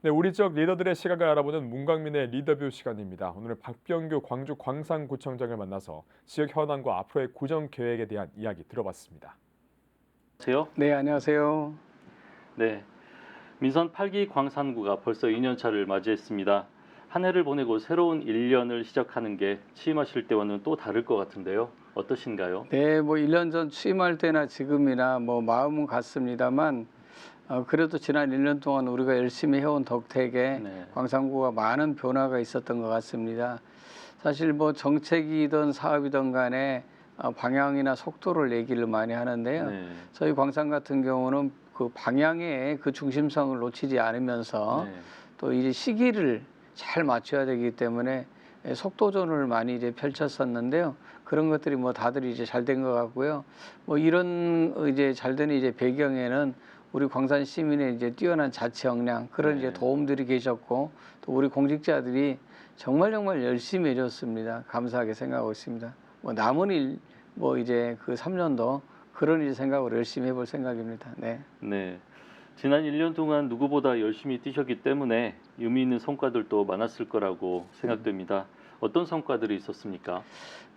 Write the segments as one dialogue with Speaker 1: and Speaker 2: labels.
Speaker 1: 네, 우리 지역 리더들의 시각을 알아보는 문광민의 리더뷰 시간입니다. 오늘은 박병규 광주 광산구청장을 만나서 지역 현안과 앞으로의 구정 계획에 대한 이야기 들어봤습니다.
Speaker 2: 안녕하세요.
Speaker 3: 네, 안녕하세요.
Speaker 2: 네, 민선 8기 광산구가 벌써 2년 차를 맞이했습니다. 한 해를 보내고 새로운 1년을 시작하는 게 취임하실 때와는 또 다를 것 같은데요. 어떠신가요?
Speaker 3: 네, 뭐 1년 전 취임할 때나 지금이나 뭐 마음은 같습니다만 그래도 지난 1년 동안 우리가 열심히 해온 덕택에
Speaker 2: 네.
Speaker 3: 광산구가 많은 변화가 있었던 것 같습니다. 사실 뭐 정책이든 사업이든 간에 방향이나 속도를 얘기를 많이 하는데요.
Speaker 2: 네.
Speaker 3: 저희 광산 같은 경우는 그 방향의 그 중심성을 놓치지 않으면서
Speaker 2: 네.
Speaker 3: 또 이제 시기를 잘 맞춰야 되기 때문에 속도전을 많이 이제 펼쳤었는데요. 그런 것들이 뭐 다들 이제 잘 된 것 같고요. 뭐 이런 이제 잘 되는 이제 배경에는 우리 광산 시민의 이제 뛰어난 자치 역량 그런
Speaker 2: 네.
Speaker 3: 이제 도움들이 계셨고 또 우리 공직자들이 정말 열심히 해줬습니다. 감사하게 생각하고 있습니다. 뭐 남은 일 뭐 이제 그 3년도 그런 이제 생각으로 열심히 해볼 생각입니다. 네.
Speaker 2: 네. 지난 1년 동안 누구보다 열심히 뛰셨기 때문에 의미 있는 성과들도 많았을 거라고 생각됩니다. 어떤 성과들이 있었습니까?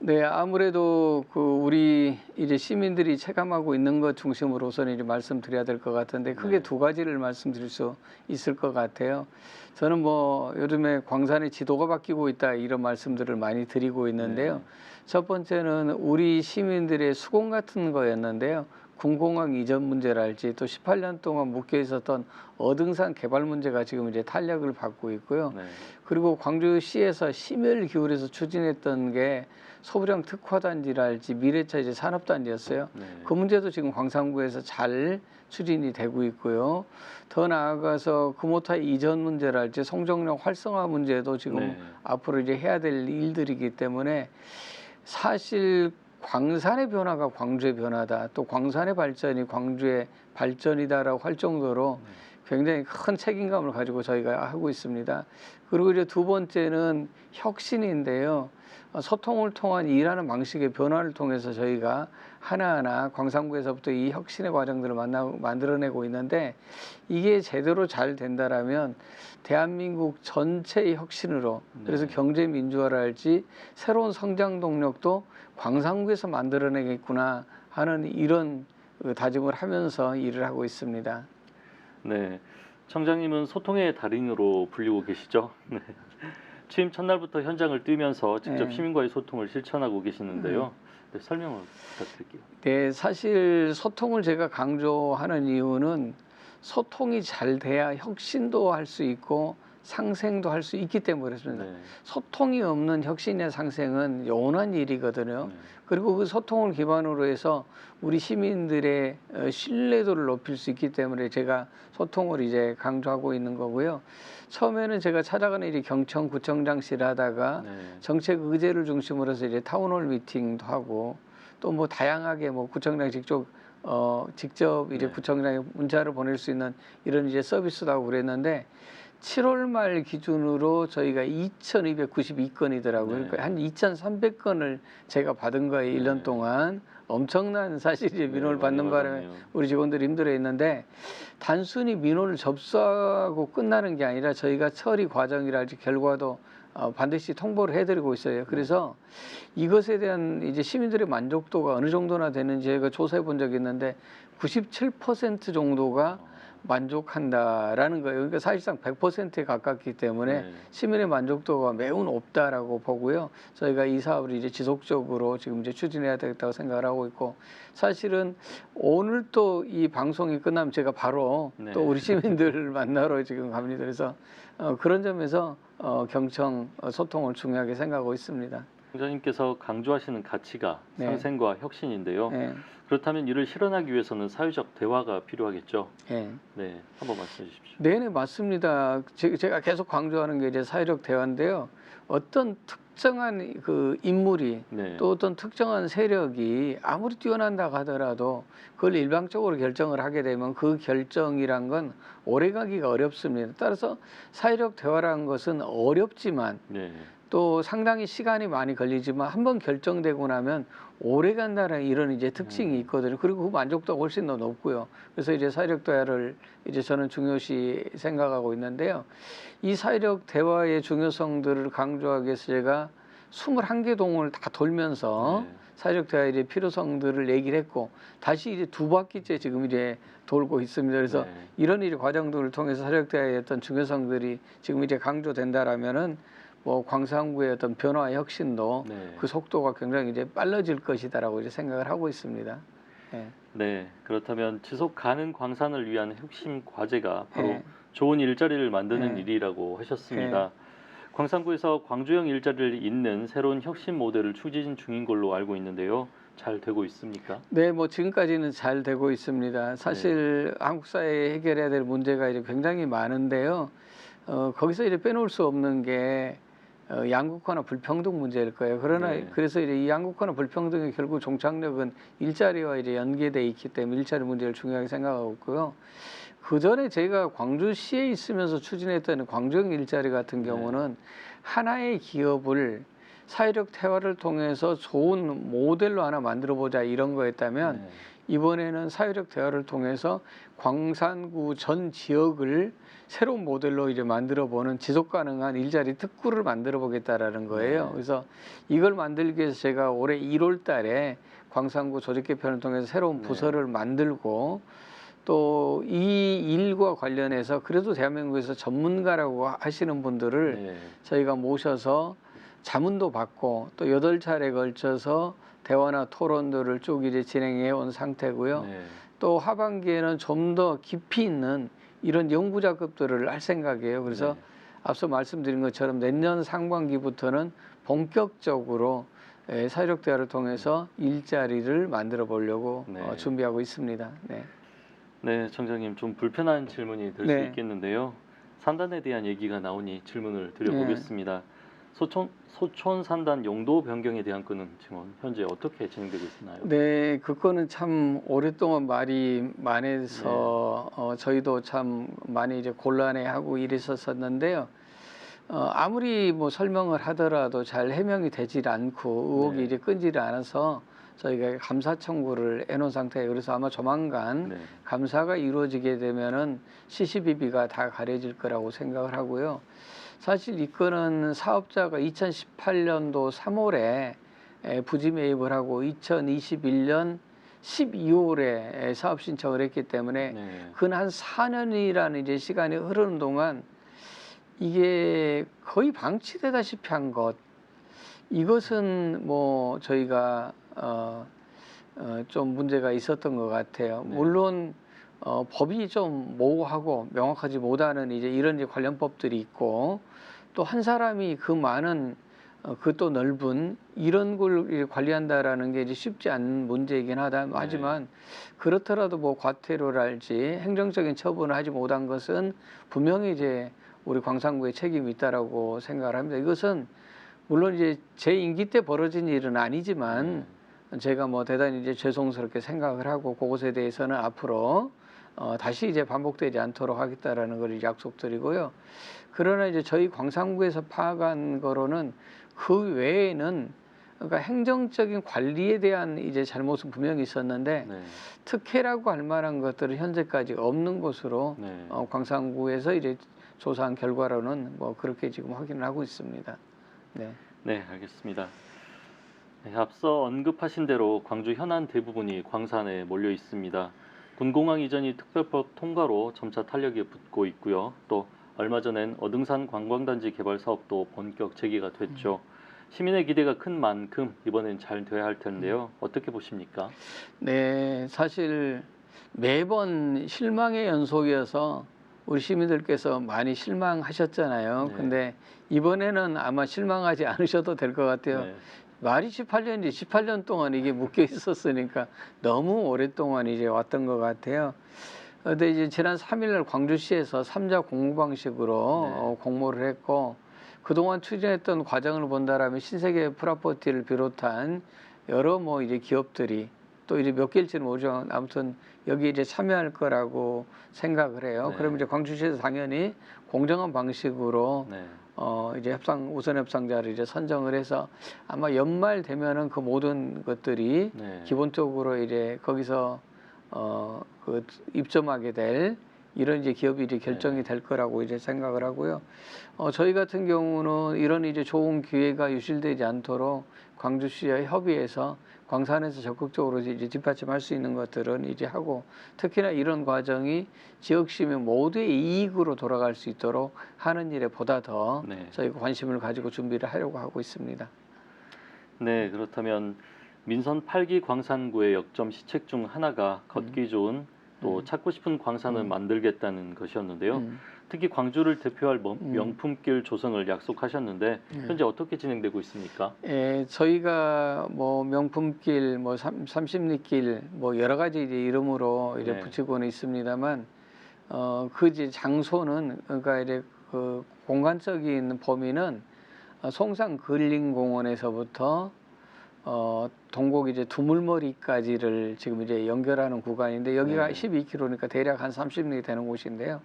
Speaker 3: 네, 아무래도 그 우리 이제 시민들이 체감하고 있는 것 중심으로서는 이제 말씀드려야 될 것 같은데 크게
Speaker 2: 네.
Speaker 3: 두 가지를 말씀드릴 수 있을 것 같아요. 저는 뭐 요즘에 광산의 지도가 바뀌고 있다 이런 말씀들을 많이 드리고 있는데요.
Speaker 2: 네.
Speaker 3: 첫 번째는 우리 시민들의 수공 같은 거였는데요. 군공항 이전 문제랄지 또 18년 동안 묶여 있었던 어등산 개발 문제가 지금 이제 탄력을 받고 있고요.
Speaker 2: 네.
Speaker 3: 그리고 광주시에서 심혈 기울여서 추진했던 게 소부령 특화단지랄지 미래차 산업단지였어요.
Speaker 2: 네.
Speaker 3: 그 문제도 지금 광산구에서 잘 추진이 되고 있고요. 더 나아가서 금호타 이전 문제랄지 송정역 활성화 문제도 지금
Speaker 2: 네.
Speaker 3: 앞으로 이제 해야 될 일들이기 때문에 사실 광산의 변화가 광주의 변화다. 또 광산의 발전이 광주의 발전이다라고 할 정도로 굉장히 큰 책임감을 가지고 저희가 하고 있습니다. 그리고 이제 두 번째는 혁신인데요. 소통을 통한 일하는 방식의 변화를 통해서 저희가 하나하나 광산구에서부터 이 혁신의 과정들을 만들어내고 있는데 이게 제대로 잘 된다라면 대한민국 전체의 혁신으로 그래서
Speaker 2: 네.
Speaker 3: 경제 민주화랄지 새로운 성장 동력도 광산구에서 만들어내겠구나 하는 이런 다짐을 하면서 일을 하고 있습니다.
Speaker 2: 네, 청장님은 소통의 달인으로 불리고 계시죠? 네. 취임 첫날부터 현장을 뛰면서 직접
Speaker 3: 네.
Speaker 2: 시민과의 소통을 실천하고 계시는데요. 네, 설명을 부탁드릴게요.
Speaker 3: 네, 사실 소통을 제가 강조하는 이유는 소통이 잘 돼야 혁신도 할 수 있고 상생도 할 수 있기 때문에 그렇습니다.
Speaker 2: 네.
Speaker 3: 소통이 없는 혁신의 상생은 영원한 일이거든요.
Speaker 2: 네.
Speaker 3: 그리고 그 소통을 기반으로 해서 우리 시민들의 신뢰도를 높일 수 있기 때문에 제가 소통을 이제 강조하고 있는 거고요. 처음에는 제가 찾아가는 일이 경청구청장실 하다가
Speaker 2: 네.
Speaker 3: 정책 의제를 중심으로 해서 이제 타운홀 미팅도 하고 또 뭐 다양하게 뭐 구청장 직접 이제
Speaker 2: 네.
Speaker 3: 구청장에 문자를 보낼 수 있는 이런 이제 서비스도 하고 그랬는데 7월 말 기준으로 저희가 2,292건이더라고요.
Speaker 2: 네.
Speaker 3: 그러니까 한 2,300건을 제가 받은 거예요. 1년
Speaker 2: 네.
Speaker 3: 동안. 엄청난 사실 이제 민원을
Speaker 2: 많이
Speaker 3: 받는 바람에
Speaker 2: 받았네요.
Speaker 3: 우리 직원들이 힘들어했는데 단순히 민원을 접수하고 끝나는 게 아니라 저희가 처리 과정이랄지 결과도 반드시 통보를 해드리고 있어요. 그래서 이것에 대한 이제 시민들의 만족도가 어느 정도나 되는지 저희가 조사해 본 적이 있는데 97% 정도가 만족한다라는 거예요. 그러니까 사실상 100%에 가깝기 때문에
Speaker 2: 네.
Speaker 3: 시민의 만족도가 매우 높다라고 보고요. 저희가 이 사업을 이제 지속적으로 지금 이제 추진해야 되겠다고 생각을 하고 있고 사실은 오늘 또 이 방송이 끝나면 제가 바로
Speaker 2: 네.
Speaker 3: 또 우리 시민들을 만나러 지금 갑니다. 그래서 그런 점에서 경청 소통을 중요하게 생각하고 있습니다.
Speaker 2: 청장님께서 강조하시는 가치가
Speaker 3: 네.
Speaker 2: 상생과 혁신인데요.
Speaker 3: 네.
Speaker 2: 그렇다면 이를 실현하기 위해서는 사회적 대화가 필요하겠죠.
Speaker 3: 네.
Speaker 2: 네, 한번 말씀해 주십시오.
Speaker 3: 네네 맞습니다. 제가 계속 강조하는 게 이제 사회적 대화인데요. 어떤 특정한 그 인물이
Speaker 2: 네.
Speaker 3: 또 어떤 특정한 세력이 아무리 뛰어난다 하더라도 그걸 일방적으로 결정을 하게 되면 그 결정이란 건 오래가기가 어렵습니다. 따라서 사회적 대화라는 것은 어렵지만
Speaker 2: 네.
Speaker 3: 또 상당히 시간이 많이 걸리지만 한번 결정되고 나면 오래 간다는 이런 이제 특징이 있거든요. 그리고 그 만족도가 훨씬 더 높고요. 그래서 이제 사회적 대화를 이제 저는 중요시 생각하고 있는데요. 이 사회적 대화의 중요성들을 강조하기 위해서 제가 21개 동을 다 돌면서
Speaker 2: 네.
Speaker 3: 사회적 대화의 이제 필요성들을 얘기를 했고 다시 이제 2바퀴째 지금 이제 돌고 있습니다. 그래서
Speaker 2: 네.
Speaker 3: 이런 일이 과정들을 통해서 사회적 대화의 어떤 중요성들이 지금 이제 강조된다라면은 뭐 광산구의 어떤 변화의 혁신도
Speaker 2: 네.
Speaker 3: 그 속도가 굉장히 이제 빨라질 것이다라고 이제 생각을 하고 있습니다. 예.
Speaker 2: 네, 그렇다면 지속 가능 광산을 위한 핵심 과제가 바로
Speaker 3: 예.
Speaker 2: 좋은 일자리를 만드는
Speaker 3: 예.
Speaker 2: 일이라고 하셨습니다. 광산구에서 광주형 일자리를 잇는 새로운 혁신 모델을 추진 중인 걸로 알고 있는데요. 잘 되고 있습니까?
Speaker 3: 네, 뭐 지금까지는 잘 되고 있습니다. 사실 한국 사회에 해결해야 될 문제가 이제 굉장히 많은데요. 거기서 이제 빼놓을 수 없는 게 양극화나 불평등 문제일 거예요. 그러나
Speaker 2: 네.
Speaker 3: 그래서 이제 이 양극화나 불평등의 결국 종착역은 일자리와 이제 연계돼 있기 때문에 일자리 문제를 중요하게 생각하고 있고요. 그 전에 제가 광주시에 있으면서 추진했던 광주형 일자리 같은 경우는 하나의 기업을 사회적 대화를 통해서 좋은 모델로 하나 만들어 보자 이런 거였다면
Speaker 2: 네.
Speaker 3: 이번에는 사회적 대화를 통해서 광산구 전 지역을 새로운 모델로 이제 만들어 보는 지속 가능한 일자리 특구를 만들어 보겠다라는 거예요.
Speaker 2: 네.
Speaker 3: 그래서 이걸 만들기 위해서 제가 올해 1월 달에 광산구 조직 개편을 통해서 새로운
Speaker 2: 네.
Speaker 3: 부서를 만들고 또 이 일과 관련해서 그래도 대한민국에서 전문가라고 하시는 분들을
Speaker 2: 네.
Speaker 3: 저희가 모셔서 자문도 받고 또 8차례에 걸쳐서 대화나 토론들을 쭉 이제 진행해 온 상태고요.
Speaker 2: 네.
Speaker 3: 또 하반기에는 좀 더 깊이 있는 이런 연구 작업들을 할 생각이에요. 그래서
Speaker 2: 네.
Speaker 3: 앞서 말씀드린 것처럼 내년 상반기부터는 본격적으로 사회적 대화를 통해서 일자리를 만들어 보려고
Speaker 2: 네.
Speaker 3: 준비하고 있습니다. 네.
Speaker 2: 네, 청장님 좀 불편한 질문이 될 수
Speaker 3: 네.
Speaker 2: 있겠는데요. 산단에 대한 얘기가 나오니 질문을 드려보겠습니다. 소촌 산단 용도 변경에 대한 건은 지금 현재 어떻게 진행되고 있나요?
Speaker 3: 네, 그거는 참 오랫동안 말이 많아서 저희도 참 많이 이제 곤란해하고 이랬었는데요. 아무리 뭐 설명을 하더라도 잘 해명이 되질 않고 의혹이
Speaker 2: 네.
Speaker 3: 이제 끈질 않아서 저희가 감사 청구를 해놓은 상태예요. 그래서 아마 조만간
Speaker 2: 네.
Speaker 3: 감사가 이루어지게 되면은 CCBB가 다 가려질 거라고 생각을 하고요. 사실 이 건은 사업자가 2018년도 3월에 부지 매입을 하고 2021년 12월에 사업 신청을 했기 때문에
Speaker 2: 네.
Speaker 3: 근 한 4년이라는 이제 시간이 흐르는 동안 이게 거의 방치되다시피 한 것. 이것은 뭐 저희가 좀 문제가 있었던 것 같아요.
Speaker 2: 네.
Speaker 3: 물론 법이 좀 모호하고 명확하지 못하는 이제 이런 이제 관련법들이 있고 또 한 사람이 그 많은 그 또 넓은 이런 걸 관리한다라는 게 이제 쉽지 않은 문제이긴 하지만 그렇더라도 뭐 과태료랄지 행정적인 처분을 하지 못한 것은 분명히 이제 우리 광산구에 책임이 있다라고 생각을 합니다. 이것은 물론 이제 제 임기 때 벌어진 일은 아니지만 제가 뭐 대단히 이제 죄송스럽게 생각을 하고 그것에 대해서는 앞으로 다시 이제 반복되지 않도록 하겠다라는 걸 약속드리고요. 그러나 이제 저희 광산구에서 파악한 거로는 그 외에는 그러니까 행정적인 관리에 대한 이제 잘못은 분명히 있었는데
Speaker 2: 네.
Speaker 3: 특혜라고 할 만한 것들은 현재까지 없는 것으로
Speaker 2: 네.
Speaker 3: 광산구에서 이제 조사한 결과로는 뭐 그렇게 지금 확인을 하고 있습니다. 네.
Speaker 2: 네, 알겠습니다. 네, 앞서 언급하신 대로 광주 현안 대부분이 광산에 몰려 있습니다. 군공항 이전이 특별법 통과로 점차 탄력이 붙고 있고요. 또 얼마 전엔 어등산 관광단지 개발 사업도 본격 재개가 됐죠. 시민의 기대가 큰 만큼 이번엔 잘 돼야 할 텐데요. 어떻게 보십니까?
Speaker 3: 네, 사실 매번 실망의 연속이어서 우리 시민들께서 많이 실망하셨잖아요.
Speaker 2: 네.
Speaker 3: 근데 이번에는 아마 실망하지 않으셔도 될 것 같아요.
Speaker 2: 네.
Speaker 3: 말이 18년이지 18년 동안 이게 묶여 있었으니까 너무 오랫동안 이제 왔던 것 같아요. 근데 이제 지난 3일날 광주시에서 3자 공모 방식으로 공모를 했고 그동안 추진했던 과정을 본다라면 신세계 프라퍼티를 비롯한 여러 뭐 이제 기업들이 또 이제 몇 개일지는 모르죠. 아무튼 여기 이제 참여할 거라고 생각을 해요.
Speaker 2: 네.
Speaker 3: 그럼 이제 광주시에서 당연히 공정한 방식으로
Speaker 2: 네.
Speaker 3: 이제 우선 협상자를 이제 선정을 해서 아마 연말 되면은 그 모든 것들이
Speaker 2: 네.
Speaker 3: 기본적으로 이제 거기서 그 입점하게 될 이런 이제 기업이 이제 결정이 될 거라고 이제 생각을 하고요. 저희 같은 경우는 이런 이제 좋은 기회가 유실되지 않도록 광주시와 협의해서 광산에서 적극적으로 이제 뒷받침할 수 있는 것들은 이제 하고, 특히나 이런 과정이 지역 시민 모두의 이익으로 돌아갈 수 있도록 하는 일에 보다 더
Speaker 2: 네.
Speaker 3: 저희가 관심을 가지고 준비를 하려고 하고 있습니다.
Speaker 2: 네, 그렇다면 민선 8기 광산구의 역점 시책 중 하나가 걷기 좋은 또 찾고 싶은 광산을 만들겠다는 것이었는데요. 특히 광주를 대표할 명품길 조성을 약속하셨는데 현재 어떻게 진행되고 있습니까?
Speaker 3: 예, 저희가 뭐 명품길, 뭐 30리길, 뭐 여러 가지 이제 이름으로 이제
Speaker 2: 네.
Speaker 3: 붙이고는 있습니다만, 그 이제 장소는, 그러니까 이제 그 공간적인 범위는 송산 근린공원에서부터 동곡 이제 두물머리까지를 지금 이제 연결하는 구간인데, 여기가
Speaker 2: 네.
Speaker 3: 12km니까 대략 한 30리 되는 곳인데요.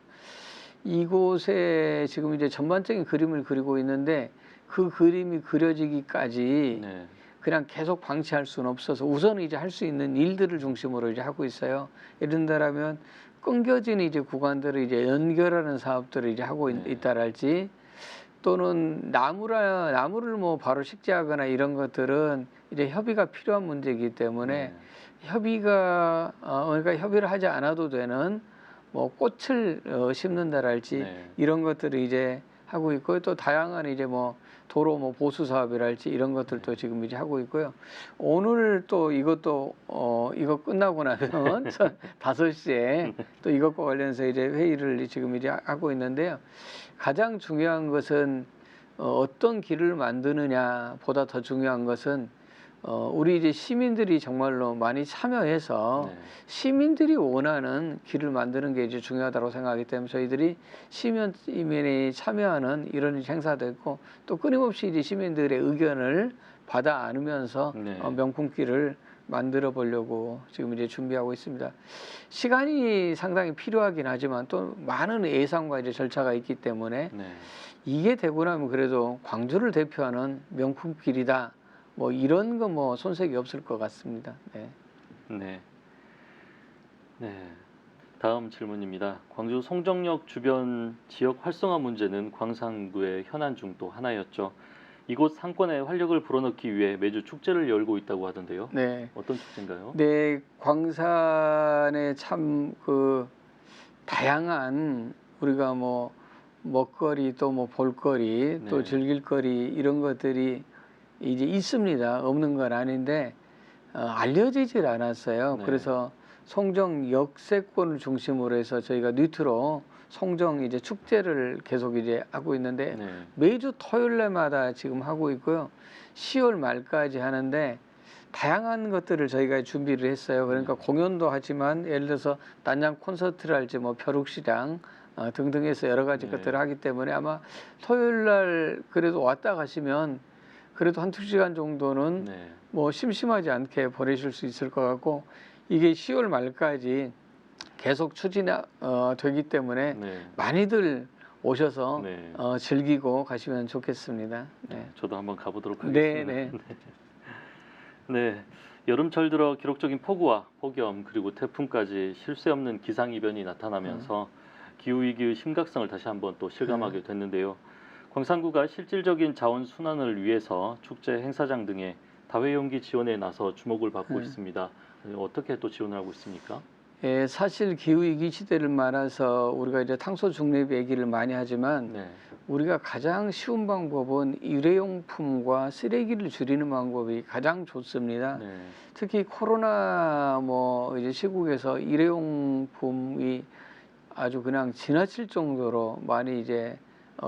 Speaker 3: 이곳에 지금 이제 전반적인 그림을 그리고 있는데, 그 그림이 그려지기까지
Speaker 2: 네.
Speaker 3: 그냥 계속 방치할 수는 없어서 우선 이제 할 수 있는 일들을 중심으로 이제 하고 있어요. 예를 든다면 끊겨진 이제 구간들을 이제 연결하는 사업들을 이제 하고
Speaker 2: 네.
Speaker 3: 있다랄지, 또는 나무를 뭐 바로 식재하거나 이런 것들은 이제 협의가 필요한 문제이기 때문에 그러니까 협의를 하지 않아도 되는 뭐 꽃을 심는다랄지
Speaker 2: 네.
Speaker 3: 이런 것들을 이제 하고 있고요. 또 다양한 이제 뭐 도로 뭐 보수 사업이랄지 이런 것들도 지금 이제 하고 있고요. 오늘 또 이것도 이거 끝나고 나면 5시에 또 이것과 관련해서 이제 회의를 지금 이제 하고 있는데요. 가장 중요한 것은 어떤 길을 만드느냐 보다 더 중요한 것은 우리 이제 시민들이 정말로 많이 참여해서
Speaker 2: 네.
Speaker 3: 시민들이 원하는 길을 만드는 게 이제 중요하다고 생각하기 때문에 저희들이 시민이 참여하는 이런 행사도 있고, 또 끊임없이 이제 시민들의 의견을 받아 안으면서
Speaker 2: 네.
Speaker 3: 명품길을 만들어 보려고 지금 이제 준비하고 있습니다. 시간이 상당히 필요하긴 하지만 또 많은 예산과 이제 절차가 있기 때문에
Speaker 2: 네.
Speaker 3: 이게 되고 나면 그래도 광주를 대표하는 명품길이다, 뭐 이런 거 뭐 손색이 없을 것 같습니다. 네.
Speaker 2: 네. 네. 다음 질문입니다. 광주 송정역 주변 지역 활성화 문제는 광산구의 현안 중 또 하나였죠. 이곳 상권에 활력을 불어넣기 위해 매주 축제를 열고 있다고 하던데요.
Speaker 3: 네.
Speaker 2: 어떤 축제인가요?
Speaker 3: 네, 광산에 참 그 다양한 우리가 뭐 먹거리 또 뭐 볼거리 또
Speaker 2: 네.
Speaker 3: 즐길거리 이런 것들이 이제 있습니다. 없는 건 아닌데 알려지질 않았어요.
Speaker 2: 네.
Speaker 3: 그래서 송정 역세권을 중심으로 해서 저희가 뉴트로 송정 이제 축제를 계속 이제 하고 있는데
Speaker 2: 네.
Speaker 3: 매주 토요일마다 지금 하고 있고요. 10월 말까지 하는데 다양한 것들을 저희가 준비를 했어요. 그러니까 공연도 하지만 예를 들어서 단양 콘서트를 할지 뭐 벼룩시장 등등 해서 여러 가지 것들을 하기 때문에 아마 토요일 날 그래도 왔다 가시면 그래도 1~2시간 정도는
Speaker 2: 네.
Speaker 3: 뭐 심심하지 않게 보내실 수 있을 것 같고, 이게 10월 말까지 계속 추진이 되기 때문에
Speaker 2: 네.
Speaker 3: 많이들 오셔서
Speaker 2: 네.
Speaker 3: 즐기고 가시면 좋겠습니다. 네.
Speaker 2: 저도 한번 가보도록
Speaker 3: 네,
Speaker 2: 하겠습니다.
Speaker 3: 네.
Speaker 2: 네. 여름철 들어 기록적인 폭우와 폭염 그리고 태풍까지 쉴 새 없는 기상 이변이 나타나면서 기후 위기의 심각성을 다시 한번 또 실감하게 됐는데요. 광산구가 실질적인 자원 순환을 위해서 축제, 행사장 등의 다회용기 지원에 나서 주목을 받고 있습니다. 어떻게 또 지원을 하고 있습니까?
Speaker 3: 예, 사실 기후 위기 시대를 말해서 우리가 이제 탄소 중립 얘기를 많이 하지만
Speaker 2: 네.
Speaker 3: 우리가 가장 쉬운 방법은 일회용품과 쓰레기를 줄이는 방법이 가장 좋습니다.
Speaker 2: 네.
Speaker 3: 특히 코로나 뭐 이제 시국에서 일회용품이 아주 그냥 지나칠 정도로 많이 이제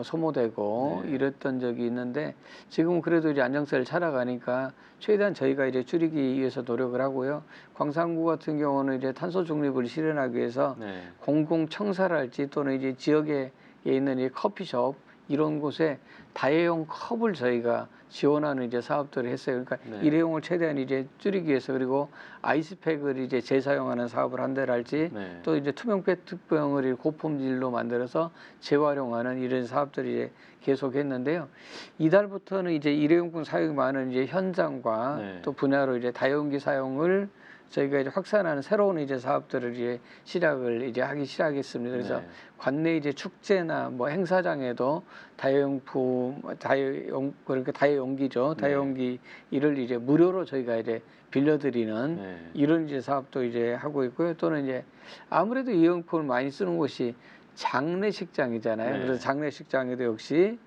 Speaker 3: 소모되고
Speaker 2: 네.
Speaker 3: 이랬던 적이 있는데, 지금은 그래도 이제 안정세를 찾아가니까 최대한 저희가 이제 줄이기 위해서 노력을 하고요. 광산구 같은 경우는 이제 탄소 중립을 실현하기 위해서
Speaker 2: 네.
Speaker 3: 공공 청사랄지 또는 이제 지역에 있는 이 커피숍 이런 곳에 다회용 컵을 저희가 지원하는 이제 사업들을 했어요. 그러니까
Speaker 2: 네.
Speaker 3: 일회용을 최대한 이제 줄이기 위해서 그리고 아이스팩을 이제 재사용하는 사업을 한다랄지
Speaker 2: 네.
Speaker 3: 또 이제 투명 페트병을 고품질로 만들어서 재활용하는 이런 사업들이 이제 계속했는데요. 이달부터는 이제 일회용품 사용이 많은 이제 현장과
Speaker 2: 네.
Speaker 3: 또 분야로 이제 다용기 사용을 저희가 이제 확산하는 새로운 이제 사업들을 이제 시작을 이제 하기 시작했습니다. 그래서
Speaker 2: 네.
Speaker 3: 관내 이제 축제나 뭐 행사장에도 다용품, 그러니까 다용기죠.
Speaker 2: 네.
Speaker 3: 다용기 이를 이제 무료로 저희가 이제 빌려드리는
Speaker 2: 네.
Speaker 3: 이런 이제 사업도 이제 하고 있고요. 또는 이제 아무래도 이 용품을 많이 쓰는 곳이 장례식장이잖아요.
Speaker 2: 네.
Speaker 3: 그래서 장례식장에도 역시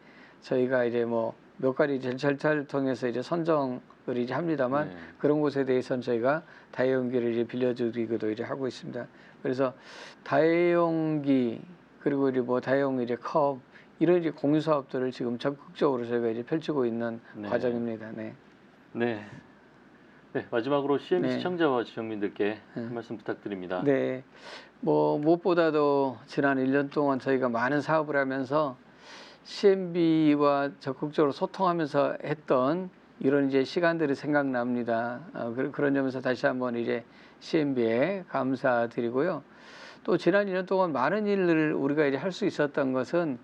Speaker 3: 저희가 이제 뭐 몇 가지 이제 절차를 통해서 이제 선정을 이제 합니다만
Speaker 2: 네.
Speaker 3: 그런 곳에 대해서는 저희가 다용기를 이제 빌려드리기도 이제 하고 있습니다. 그래서 다용기 그리고 이제 뭐 다용 이제 컵 이런 이제 공유 사업들을 지금 적극적으로 저희가 이제 펼치고 있는
Speaker 2: 네.
Speaker 3: 과정입니다. 네.
Speaker 2: 네. 네, 마지막으로 CMB
Speaker 3: 네.
Speaker 2: 시청자와 지역민들께 한 말씀 부탁드립니다.
Speaker 3: 네. 뭐 무엇보다도 지난 1년 동안 저희가 많은 사업을 하면서 CMB와 적극적으로 소통하면서 했던 이런 이제 시간들이 생각납니다. 그런 점에서 다시 한번 이제 CMB에 감사드리고요. 또 지난 1년 동안 많은 일을 우리가 이제 할 수 있었던 것은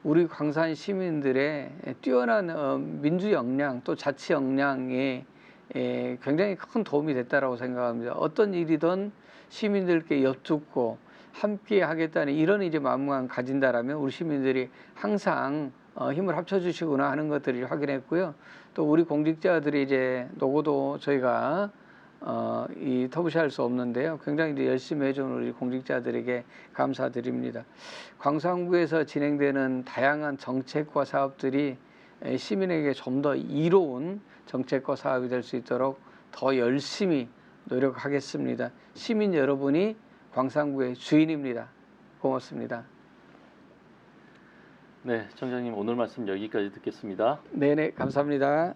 Speaker 3: 우리 광산 시민들의 뛰어난 민주 역량 또 자치 역량에 굉장히 큰 도움이 됐다라고 생각합니다. 어떤 일이든 시민들께 여쭙고 함께 하겠다는 이런 이제 마음만 가진다라면 우리 시민들이 항상 힘을 합쳐주시구나 하는 것들을 확인했고요. 또 우리 공직자들이 이제 노고도 저희가 이 터부시할 수 없는데요. 굉장히 이제 열심히 해준 우리 공직자들에게 감사드립니다. 광산구에서 진행되는 다양한 정책과 사업들이 시민에게 좀 더 이로운 정책과 사업이 될 수 있도록 더 열심히 노력하겠습니다. 시민 여러분이 광산구의 주인입니다. 고맙습니다.
Speaker 2: 네, 청장님 오늘 말씀 여기까지 듣겠습니다.
Speaker 3: 네네, 감사합니다.